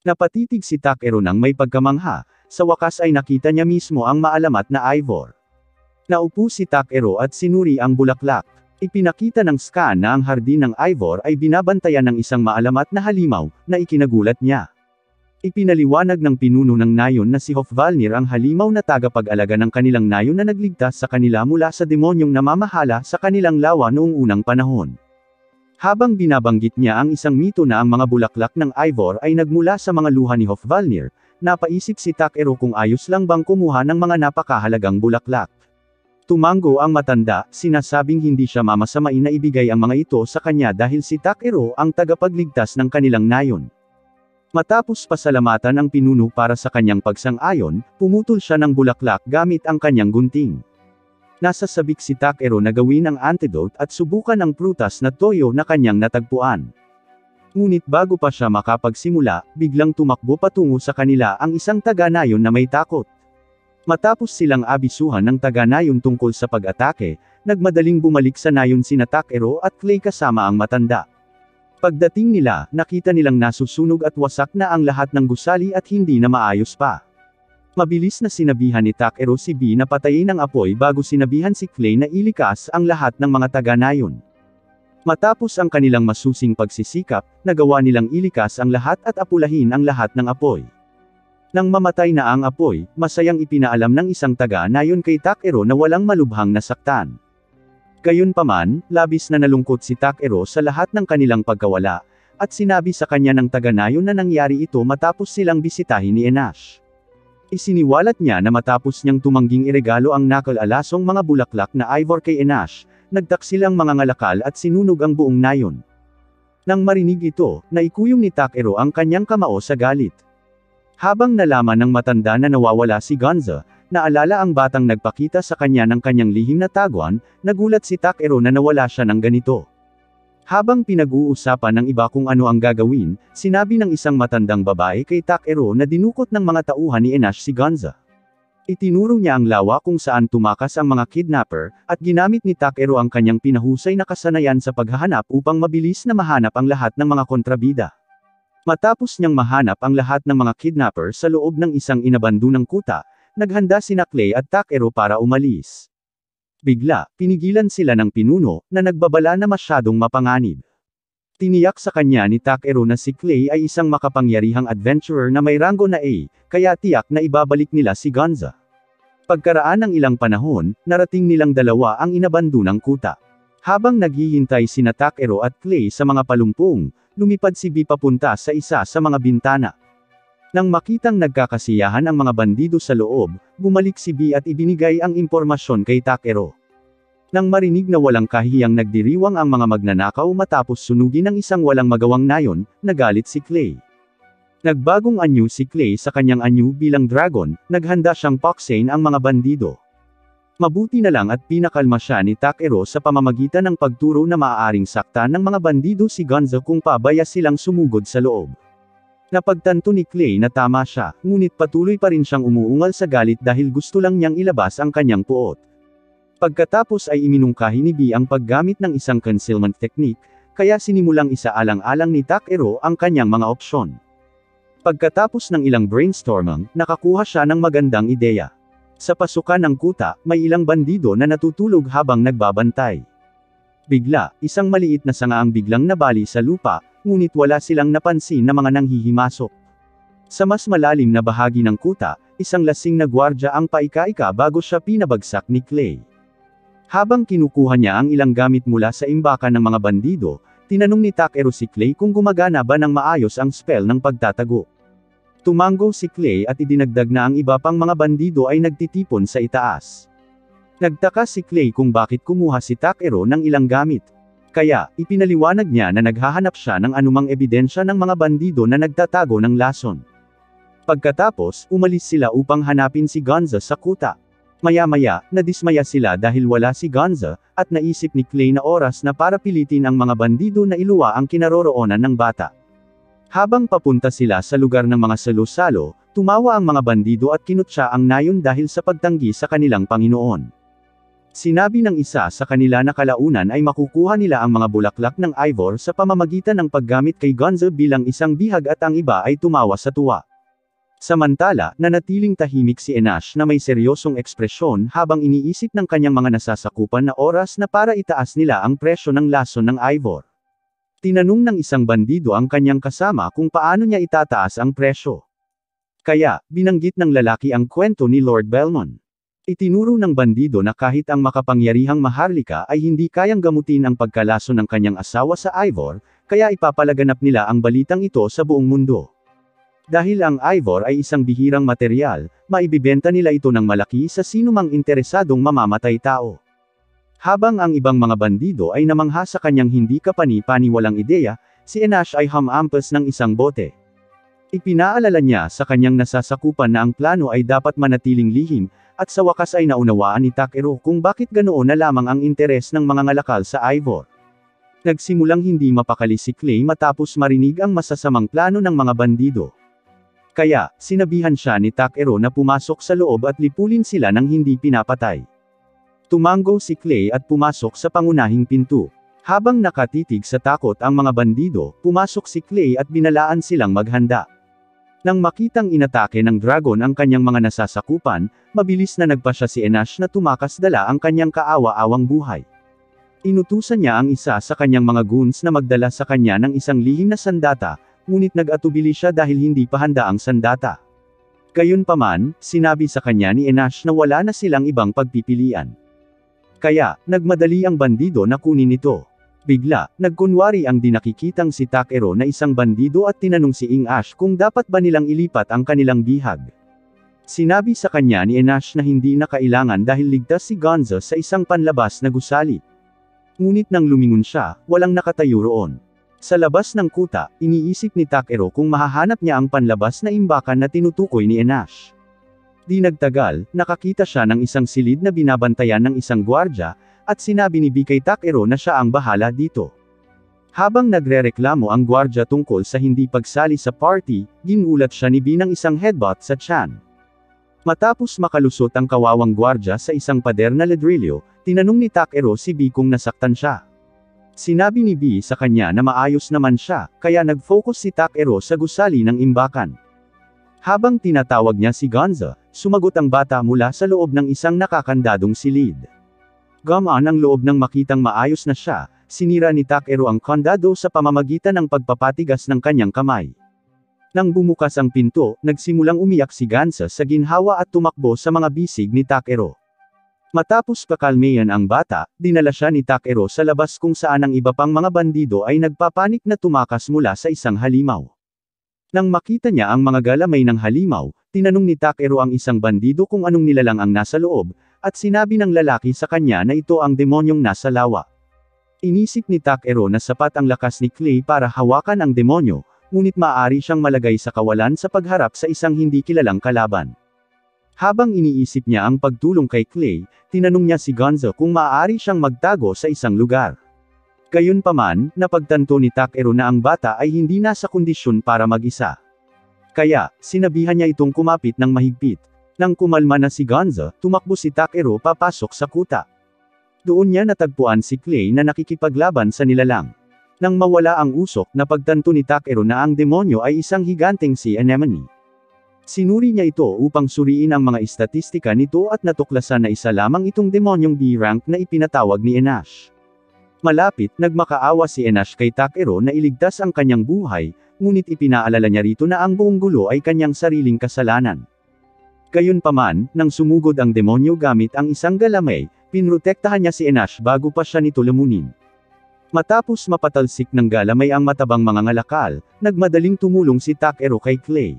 Napatitig si Takero nang may pagkamangha, sa wakas ay nakita niya mismo ang maalamat na Ivor. Naupo si Takero at sinuri ang bulaklak. Ipinakita ng scan na ang hardin ng Ivor ay binabantayan ng isang maalamat na halimaw, na ikinagulat niya. Ipinaliwanag ng pinuno ng nayon na si Hofvalnir ang halimaw na tagapag-alaga ng kanilang nayon na nagligtas sa kanila mula sa demonyong namamahala sa kanilang lawa noong unang panahon. Habang binabanggit niya ang isang mito na ang mga bulaklak ng Ivor ay nagmula sa mga luha ni Hofvalnir, napaisip si Takero kung ayos lang bang kumuha ng mga napakahalagang bulaklak. Tumango ang matanda, sinasabing hindi siya mamasamain na ibigay ang mga ito sa kanya dahil si Takero ang tagapagligtas ng kanilang nayon. Matapos pasalamatan ang pinuno para sa kanyang pagsang-ayon, pumutol siya ng bulaklak gamit ang kanyang gunting. Nasasabik si Takero na gawin ang antidote at subukan ang prutas na toyo na kanyang natagpuan. Ngunit bago pa siya makapagsimula, biglang tumakbo patungo sa kanila ang isang taga-nayon na may takot. Matapos silang abisuhan ng taga-nayon tungkol sa pag-atake, nagmadaling bumalik sa nayon sina Takero at Clay kasama ang matanda. Pagdating nila, nakita nilang nasusunog at wasak na ang lahat ng gusali at hindi na maayos pa. Mabilis na sinabihan ni Takero si B na patayin ang apoy bago sinabihan si Clay na ilikas ang lahat ng mga taga-nayon. Matapos ang kanilang masusing pagsisikap, nagawa nilang ilikas ang lahat at apulahin ang lahat ng apoy. Nang mamatay na ang apoy, masayang ipinaalam ng isang taga-nayon kay Takero na walang malubhang nasaktan. Gayunpaman, labis na nalungkot si Takero sa lahat ng kanilang pagkawala, at sinabi sa kanya ng taga-nayon na nangyari ito matapos silang bisitahin ni Enash. Isiniwalat niya na matapos niyang tumangging iregalo ang nakal-alasong mga bulaklak na Ivor kay Enash, nagtaksil ang mga ngalakal at sinunog ang buong nayon. Nang marinig ito, naikuyong ni Takero ang kanyang kamao sa galit. Habang nalaman ng matanda na nawawala si Gonza, naalala ang batang nagpakita sa kanya ng kanyang lihim na taguan, nagulat si Takero na nawala siya ng ganito. Habang pinag-uusapan ng iba kung ano ang gagawin, sinabi ng isang matandang babae kay Takero na dinukot ng mga tauhan ni Enash si Gonza. Itinuro niya ang lawa kung saan tumakas ang mga kidnapper, at ginamit ni Takero ang kanyang pinahusay na kasanayan sa paghahanap upang mabilis na mahanap ang lahat ng mga kontrabida. Matapos niyang mahanap ang lahat ng mga kidnapper sa loob ng isang inabandunang kuta, naghanda sina Clay at Takero para umalis. Bigla, pinigilan sila ng pinuno, na nagbabala na masyadong mapanganib. Tiniyak sa kanya ni Takero na si Clay ay isang makapangyarihang adventurer na may rango na A, kaya tiyak na ibabalik nila si Gonza. Pagkaraan ng ilang panahon, narating nilang dalawa ang inabandunang kuta. Habang naghihintay sina Takero at Clay sa mga palumpong, lumipad si B papunta sa isa sa mga bintana. Nang makitang nagkakasiyahan ang mga bandido sa loob, bumalik si B at ibinigay ang impormasyon kay Takero. Nang marinig na walang kahiyang nagdiriwang ang mga magnanakaw matapos sunugin ng isang walang magawang nayon, nagalit si Clay. Nagbagong anyo si Clay sa kanyang anyo bilang dragon, naghanda siyang poksain ang mga bandido. Mabuti na lang at pinakalma siya ni Takero sa pamamagitan ng pagturo na maaaring saktan ng mga bandido si Gonza kung pabaya silang sumugod sa loob. Napagtanto ni Clay na tama siya, ngunit patuloy pa rin siyang umuungal sa galit dahil gusto lang niyang ilabas ang kanyang puot. Pagkatapos ay iminungkahi ni B ang paggamit ng isang concealment technique, kaya sinimulang isaalang-alang ni Takero ang kanyang mga opsyon. Pagkatapos ng ilang brainstorming, nakakuha siya ng magandang ideya. Sa pasukan ng kuta, may ilang bandido na natutulog habang nagbabantay. Bigla, isang maliit na sanga ang biglang nabali sa lupa, ngunit wala silang napansin na mga nanghihimasok. Sa mas malalim na bahagi ng kuta, isang lasing na gwardya ang paika-ika bago siya pinabagsak ni Clay. Habang kinukuha niya ang ilang gamit mula sa imbakan ng mga bandido, tinanong ni Takero si Clay kung gumagana ba ng maayos ang spell ng pagtatago. Tumango si Clay at idinagdag na ang iba pang mga bandido ay nagtitipon sa itaas. Nagtaka si Clay kung bakit kumuha si Takero ng ilang gamit. Kaya, ipinaliwanag niya na naghahanap siya ng anumang ebidensya ng mga bandido na nagtatago ng lason. Pagkatapos, umalis sila upang hanapin si Gonza sa kuta. Maya-maya, nadismaya sila dahil wala si Gonza, at naisip ni Clay na oras na para pilitin ang mga bandido na iluwa ang kinaroroonan ng bata. Habang papunta sila sa lugar ng mga salo-salo, tumawa ang mga bandido at kinutya ang nayon dahil sa pagtanggi sa kanilang Panginoon. Sinabi ng isa sa kanila na kalaunan ay makukuha nila ang mga bulaklak ng Ivor sa pamamagitan ng paggamit kay Gonzo bilang isang bihag at ang iba ay tumawa sa tuwa. Samantala, nanatiling tahimik si Enash na may seryosong ekspresyon habang iniisip ng kanyang mga nasasakupan na oras na para itaas nila ang presyo ng lason ng Ivor. Tinanong ng isang bandido ang kanyang kasama kung paano niya itataas ang presyo. Kaya, binanggit ng lalaki ang kwento ni Lord Belmont. Itinuro ng bandido na kahit ang makapangyarihang Maharlika ay hindi kayang gamutin ang pagkalaso ng kanyang asawa sa Ivor, kaya ipapalaganap nila ang balitang ito sa buong mundo. Dahil ang Ivor ay isang bihirang material, maibibenta nila ito ng malaki sa sinumang interesadong mamamatay tao. Habang ang ibang mga bandido ay namangha sa kanyang hindi kapani-paniwalang ideya, si Enash ay humampas ng isang bote. Ipinaalala niya sa kanyang nasasakupan na ang plano ay dapat manatiling lihim, at sa wakas ay naunawaan ni Takeru kung bakit ganoon na lamang ang interes ng mga ngalakal sa Ivor. Nagsimulang hindi mapakali si Clay matapos marinig ang masasamang plano ng mga bandido. Kaya, sinabihan siya ni Takeru na pumasok sa loob at lipulin sila ng hindi pinapatay. Tumango si Clay at pumasok sa pangunahing pinto. Habang nakatitig sa takot ang mga bandido, pumasok si Clay at binalaan silang maghanda. Nang makitang inatake ng dragon ang kanyang mga nasasakupan, mabilis na nagpasya si Enash na tumakas dala ang kanyang kaawa-awang buhay. Inutusan niya ang isa sa kanyang mga goons na magdala sa kanya ng isang lihim na sandata, ngunit nag-atubili siya dahil hindi pa handa ang sandata. Gayunpaman, sinabi sa kanya ni Enash na wala na silang ibang pagpipilian. Kaya, nagmadali ang bandido na kunin ito. Bigla, nagkunwari ang dinakikitang si Takeru na isang bandido at tinanong si Ing-Ash kung dapat ba nilang ilipat ang kanilang bihag. Sinabi sa kanya ni Enash na hindi na kailangan dahil ligtas si Gonzo sa isang panlabas na gusali. Ngunit nang lumingon siya, walang nakatayo roon. Sa labas ng kuta, iniisip ni Takeru kung mahahanap niya ang panlabas na imbakan na tinutukoy ni Enash. Di nagtagal, nakakita siya ng isang silid na binabantayan ng isang gwardya, at sinabi ni B kay Takeru na siya ang bahala dito. Habang nagrereklamo ang gwardya tungkol sa hindi pagsali sa party, ginulat siya ni B ng isang headbutt sa tiyan. Matapos makalusot ang kawawang gwardya sa isang pader na ladrilyo, tinanong ni Takeru si B kung nasaktan siya. Sinabi ni B sa kanya na maayos naman siya, kaya nag-focus si Takeru sa gusali ng imbakan. Habang tinatawag niya si Gonzo, sumagot ang bata mula sa loob ng isang nakakandadong silid. Gamaan ang loob nang makitang maayos na siya, sinira ni Takeru ang kandado sa pamamagitan ng pagpapatigas ng kanyang kamay. Nang bumukas ang pinto, nagsimulang umiyak si Gonzo sa ginhawa at tumakbo sa mga bisig ni Takeru. Matapos kakalmayan ang bata, dinala siya ni Takeru sa labas kung saan ang iba pang mga bandido ay nagpapanik na tumakas mula sa isang halimaw. Nang makita niya ang mga galamay ng halimaw, tinanong ni Takeru ang isang bandido kung anong nilalang ang nasa loob, at sinabi ng lalaki sa kanya na ito ang demonyong nasa lawa. Inisip ni Takeru na sapat ang lakas ni Clay para hawakan ang demonyo, ngunit maaari siyang malagay sa kawalan sa pagharap sa isang hindi kilalang kalaban. Habang iniisip niya ang pagtulong kay Clay, tinanong niya si Gonzo kung maaari siyang magtago sa isang lugar. Gayunpaman, napagtanto ni Takeru na ang bata ay hindi nasa kondisyon para mag-isa. Kaya, sinabihan niya itong kumapit ng mahigpit. Nang kumalma na si Gonzo, tumakbo si Takeru papasok sa kuta. Doon niya natagpuan si Clay na nakikipaglaban sa nilalang. Nang mawala ang usok, napagtanto ni Takeru na ang demonyo ay isang higanteng sea anemone. Sinuri niya ito upang suriin ang mga istatistika nito at natuklasan na isa lamang itong demonyong B-rank na ipinatawag ni Enash. Malapit, nagmakaawa si Enash kay Takeru na iligtas ang kanyang buhay, ngunit ipinaalala niya rito na ang buong gulo ay kanyang sariling kasalanan. Gayunpaman, nang sumugod ang demonyo gamit ang isang galamay, pinrotektahan niya si Enash bago pa siya nito lamunin. Matapos mapatalsik ng galamay ang matabang mga ngalakal, nagmadaling tumulong si Takeru kay Clay.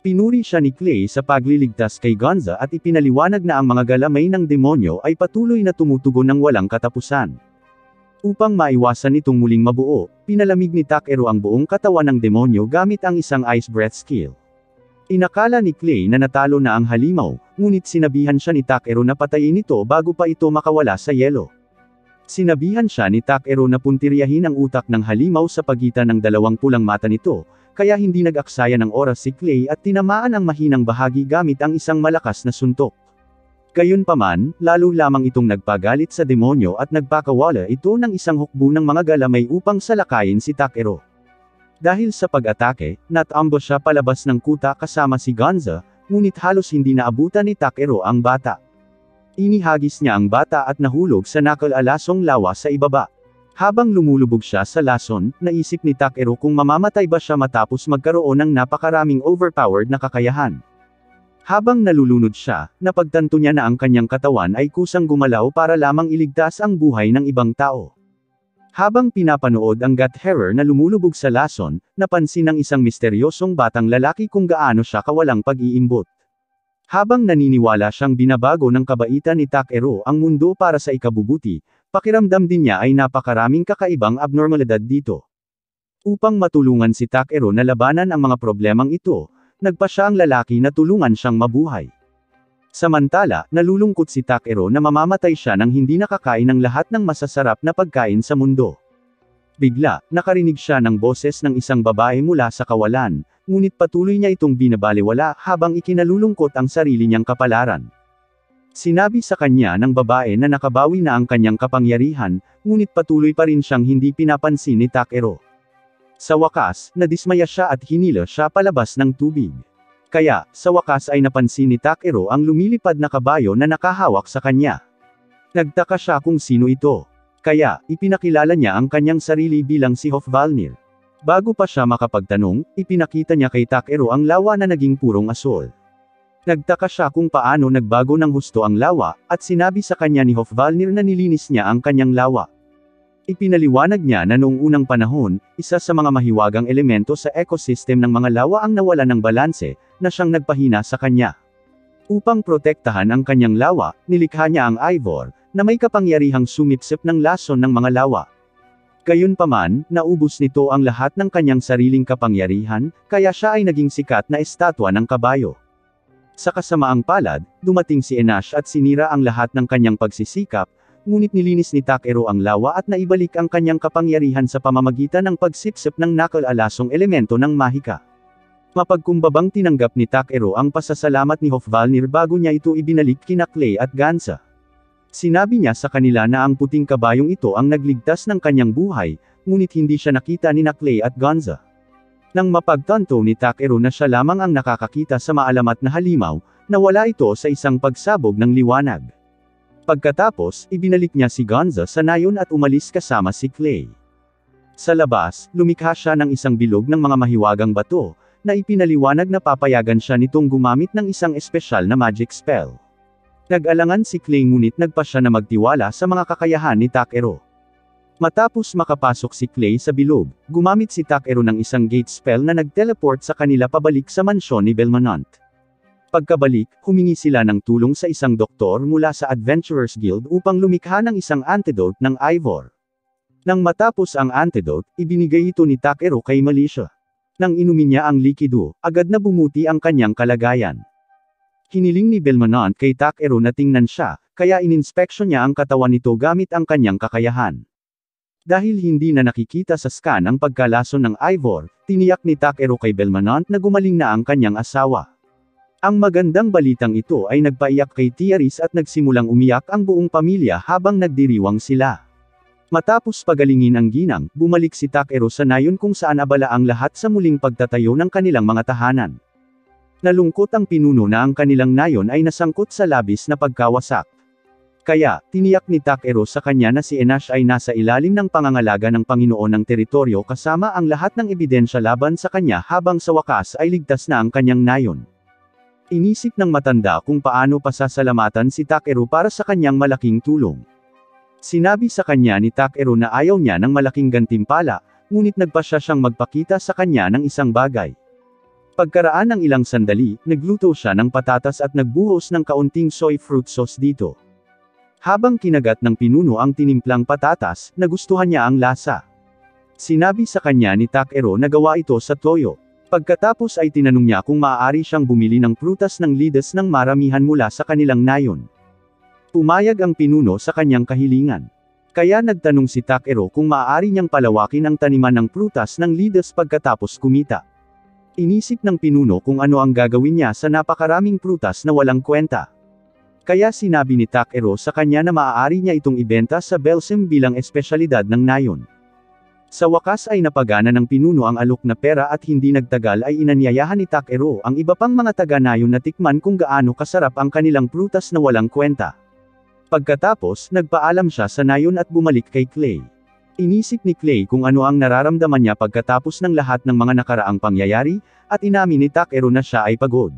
Pinuri siya ni Clay sa pagliligtas kay Gonzo at ipinaliwanag na ang mga galamay ng demonyo ay patuloy na tumutugon ng walang katapusan. Upang maiwasan itong muling mabuo, pinalamig ni Takeru ang buong katawan ng demonyo gamit ang isang ice breath skill. Inakala ni Clay na natalo na ang halimaw, ngunit sinabihan siya ni Takeru na patayin ito bago pa ito makawala sa yelo. Sinabihan siya ni Takeru na puntiryahin ang utak ng halimaw sa pagitan ng dalawang pulang mata nito, kaya hindi nag-aksaya ng oras si Clay at tinamaan ang mahinang bahagi gamit ang isang malakas na suntok. Gayunpaman, lalo lamang itong nagpagalit sa demonyo at nagpakawala ito ng isang hukbo ng mga galamay upang salakayin si Takeru. Dahil sa pag-atake, natambush siya palabas ng kuta kasama si Gonza, ngunit halos hindi naabutan ni Takeru ang bata. Inihagis niya ang bata at nahulog sa nakal-alasong lawa sa ibaba. Habang lumulubog siya sa lason, naisip ni Takeru kung mamamatay ba siya matapos magkaroon ng napakaraming overpowered na kakayahan. Habang nalulunod siya, napagtanto niya na ang kanyang katawan ay kusang gumalaw para lamang iligtas ang buhay ng ibang tao. Habang pinapanood ang God Terror na lumulubog sa lason, napansin ng isang misteryosong batang lalaki kung gaano siya kawalang pag-iimbot. Habang naniniwala siyang binabago ng kabaitan ni Takeru ang mundo para sa ikabubuti, pakiramdam din niya ay napakaraming kakaibang abnormalidad dito. Upang matulungan si Takeru na labanan ang mga problemang ito, nagpa siya ang lalaki na tulungan siyang mabuhay. Samantala, nalulungkot si Takeru na mamamatay siya nang hindi nakakain ng lahat ng masasarap na pagkain sa mundo. Bigla, nakarinig siya ng boses ng isang babae mula sa kawalan, ngunit patuloy niya itong binabaliwala habang ikinalulungkot ang sarili niyang kapalaran. Sinabi sa kanya ng babae na nakabawi na ang kanyang kapangyarihan, ngunit patuloy pa rin siyang hindi pinapansin ni Takeru. Sa wakas, nadismaya siya at hinila siya palabas ng tubig. Kaya, sa wakas ay napansin ni Takeru ang lumilipad na kabayo na nakahawak sa kanya. Nagtaka siya kung sino ito. Kaya, ipinakilala niya ang kanyang sarili bilang si Hofvalnir. Bago pa siya makapagtanong, ipinakita niya kay Takeru ang lawa na naging purong asul. Nagtaka siya kung paano nagbago ng husto ang lawa, at sinabi sa kanya ni Hofvalnir na nilinis niya ang kanyang lawa. Ipinaliwanag niya na noong unang panahon, isa sa mga mahiwagang elemento sa ecosystem ng mga lawa ang nawala ng balanse, na siyang nagpahina sa kanya. Upang protektahan ang kanyang lawa, nilikha niya ang Ivor, na may kapangyarihang sumipsip ng lason ng mga lawa. Gayunpaman, naubos nito ang lahat ng kanyang sariling kapangyarihan, kaya siya ay naging sikat na estatwa ng kabayo. Sa kasamaang palad, dumating si Enash at sinira ang lahat ng kanyang pagsisikap, ngunit nilinis ni Takeru ang lawa at naibalik ang kanyang kapangyarihan sa pamamagitan ng pagsipsip ng nakal-alasong elemento ng mahika. Mapagkumbabang tinanggap ni Takeru ang pasasalamat ni Hofvalnir bago niya ito ibinalik kina Clay at Gansa. Sinabi niya sa kanila na ang puting kabayong ito ang nagligtas ng kanyang buhay, ngunit hindi siya nakita ni Clay at Gansa. Nang mapagtanto ni Takeru na siya lamang ang nakakakita sa maalamat na halimaw, nawala ito sa isang pagsabog ng liwanag. Pagkatapos, ibinalik niya si Gonza sa nayon at umalis kasama si Clay. Sa labas, lumikha siya ng isang bilog ng mga mahiwagang bato, na ipinaliwanag na papayagan siya nitong gumamit ng isang espesyal na magic spell. Nag-alangan si Clay ngunit nagpa siya na magtiwala sa mga kakayahan ni Takeru. Matapos makapasok si Clay sa bilog, gumamit si Takeru ng isang gate spell na nag-teleport sa kanila pabalik sa mansyon ni Belmont. Pagkabalik, humingi sila ng tulong sa isang doktor mula sa Adventurers Guild upang lumikha ng isang antidote ng Ivor. Nang matapos ang antidote, ibinigay ito ni Takeru kay Militia. Nang inumin niya ang likido, agad na bumuti ang kanyang kalagayan. Hiniling ni Belmont kay Takeru na tingnan siya, kaya ininspeksyon niya ang katawan nito gamit ang kanyang kakayahan. Dahil hindi na nakikita sa scan ang pagkalason ng Ivor, tiniyak ni Takeru kay Belmont na gumaling na ang kanyang asawa. Ang magandang balitang ito ay nagpaiyak kay Tiaris at nagsimulang umiyak ang buong pamilya habang nagdiriwang sila. Matapos pagalingin ang ginang, bumalik si Takeru sa nayon kung saan abala ang lahat sa muling pagtatayo ng kanilang mga tahanan. Nalungkot ang pinuno na ang kanilang nayon ay nasangkot sa labis na pagkawasak. Kaya, tiniyak ni Takeru sa kanya na si Enash ay nasa ilalim ng pangangalaga ng Panginoon ng teritoryo kasama ang lahat ng ebidensya laban sa kanya habang sa wakas ay ligtas na ang kanyang nayon. Inisip ng matanda kung paano pasasalamatan si Takeru para sa kanyang malaking tulong. Sinabi sa kanya ni Takeru na ayaw niya ng malaking gantimpala, ngunit nagpasya siyang magpakita sa kanya ng isang bagay. Pagkaraan ng ilang sandali, nagluto siya ng patatas at nagbuhos ng kaunting soy fruit sauce dito. Habang kinagat ng pinuno ang tinimplang patatas, nagustuhan niya ang lasa. Sinabi sa kanya ni Takeru na gawa ito sa toyo. Pagkatapos ay tinanong niya kung maaari siyang bumili ng prutas ng lides ng maramihan mula sa kanilang nayon. Pumayag ang pinuno sa kanyang kahilingan. Kaya nagtanong si Takeru kung maaari niyang palawakin ang taniman ng prutas ng lides pagkatapos kumita. Inisip ng pinuno kung ano ang gagawin niya sa napakaraming prutas na walang kwenta. Kaya sinabi ni Takero sa kanya na maaari niya itong ibenta sa Belsim bilang espesyalidad ng nayon. Sa wakas ay napagana ng pinuno ang alok na pera at hindi nagtagal ay inanyayahan ni Takero ang iba pang mga taga-nayon na tikman kung gaano kasarap ang kanilang prutas na walang kwenta. Pagkatapos, nagpaalam siya sa nayon at bumalik kay Clay. Inisip ni Clay kung ano ang nararamdaman niya pagkatapos ng lahat ng mga nakaraang pangyayari, at inamin ni Takero na siya ay pagod.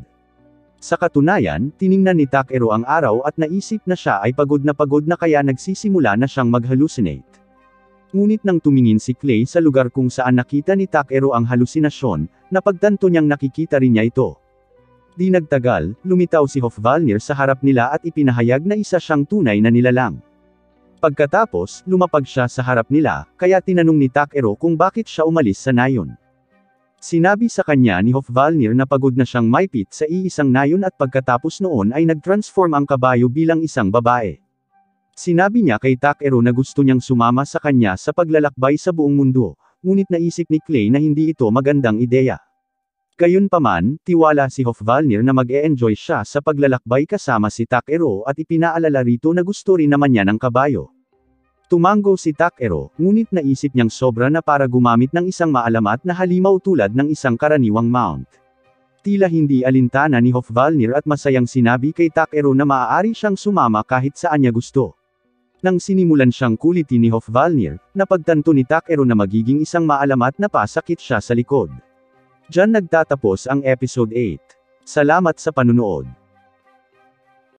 Sa katunayan, tiningnan ni Takero ang araw at naisip na siya ay pagod na kaya nagsisimula na siyang mag-hallucinate. Ngunit nang tumingin si Clay sa lugar kung saan nakita ni Takero ang halusinasyon, napagtanto niyang nakikita rin niya ito. Di nagtagal, lumitaw si Hofvalnir sa harap nila at ipinahayag na isa siyang tunay na nilalang. Pagkatapos, lumapag siya sa harap nila, kaya tinanong ni Takero kung bakit siya umalis sa nayon. Sinabi sa kanya ni Hofvalnir na pagod na siyang maipit sa iisang nayon at pagkatapos noon ay nag-transform ang kabayo bilang isang babae. Sinabi niya kay Takero na gusto niyang sumama sa kanya sa paglalakbay sa buong mundo, ngunit naisip ni Clay na hindi ito magandang ideya. Gayunpaman, tiwala si Hofvalnir na mag-e-enjoy siya sa paglalakbay kasama si Takero at ipinaalala rito na gusto rin naman niya ng kabayo. Tumango si Takero, ngunit naisip niyang sobra na para gumamit ng isang maalamat na halimaw tulad ng isang karaniwang mount. Tila hindi alintana ni Hofvalnir at masayang sinabi kay Takero na maaari siyang sumama kahit saan niya gusto. Nang sinimulan siyang kulitin ni Hofvalnir, napagtanto ni Takero na magiging isang maalamat na pasakit siya sa likod. Diyan nagtatapos ang episode 8. Salamat sa panunood.